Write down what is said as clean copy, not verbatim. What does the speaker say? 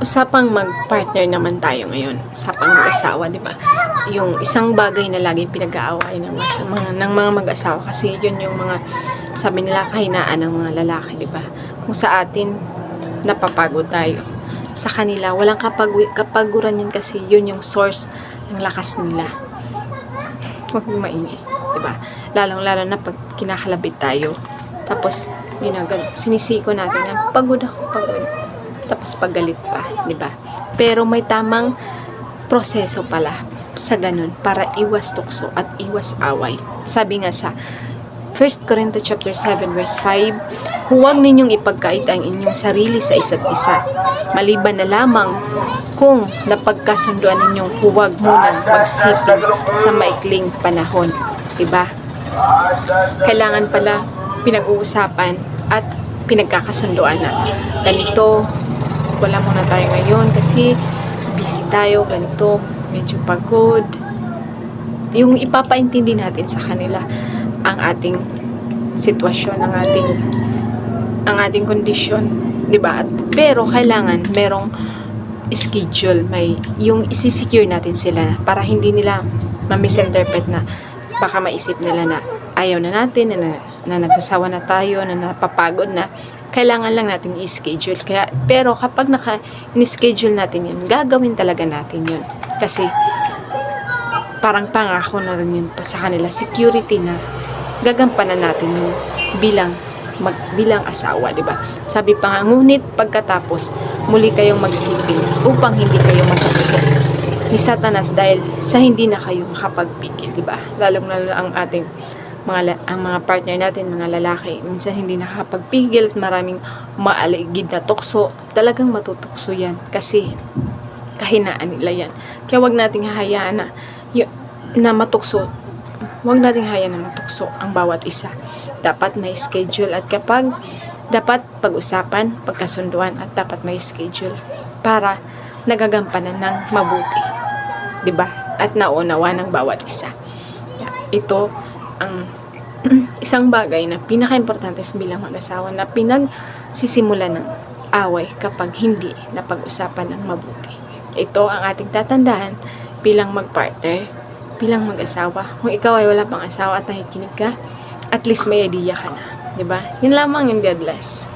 Usapang mag-partner naman tayo ngayon. Usapang mag-asawa, di ba? Yung isang bagay na laging pinag-aaway ng mga mag-asawa kasi yun yung mga sabi nila kahinaan ng mga lalaki, di ba? Kung sa atin napapagod tayo, sa kanila walang kapaguran yan kasi yun yung source ng lakas nila. Huwag mong maingay, di ba? Lalong-lalo na pag kinakalabit tayo. Tapos sinisiko natin yan, pagod ako, pagod. Tapos paggalit pa, di ba? Pero may tamang proseso pala sa ganun para iwas tukso at iwas away. Sabi nga sa 1 Corinto chapter 7 verse 5, huwag ninyong ipagkait ang inyong sarili sa isa't isa. Maliban na lamang kung napagkasunduan ninyong huwag munang magsiping sa maikling panahon. Diba? Kailangan pala pinag-uusapan at pinagkakasunduan na ganito, wala muna tayo ngayon kasi busy tayo, ganito, medyo pagod. Yung ipapaintindi natin sa kanila ang ating sitwasyon, ang ating kondisyon, 'di ba? Pero kailangan merong schedule, may yung isi-secure natin sila para hindi nila ma-misinterpret na baka maisip nila na ayaw na natin, na nagsasawa na tayo, na napapagod na. Kailangan lang natin i-schedule. Pero kapag in-schedule natin yun, gagawin talaga natin yun. Kasi parang pangako na rin yun pa sa kanila, security na gagampanan natin yun bilang asawa, di ba? Sabi pa nga, ngunit pagkatapos muli kayong magsiping upang hindi kayo matukso ni Satanas dahil sa hindi na kayo makapagpigil, di ba? Lalong-lalo ang ating mga partner natin, mga lalaki, minsan hindi nakakapagpigil at maraming maaligid na tukso. Talagang matutukso yan kasi kahinaan nila yan. Kaya wag nating hahayaan na matukso. Wag nating hahayaan na matukso ang bawat isa. Dapat may schedule at dapat pag-usapan, pagkasunduan at dapat may schedule para nagagampanan ng mabuti. 'Di ba? At naunawa ng bawat isa. Ito ang isang bagay na pinaka-importante bilang mag-asawa na pinagsisimulan ng away kapag hindi napag-usapan ng mabuti. Ito ang ating tatandaan bilang mag-partner, bilang mag-asawa. Kung ikaw ay wala pang asawa at nakikinig ka, at least may idea ka na. 'Di ba? Yun lamang, yung God bless.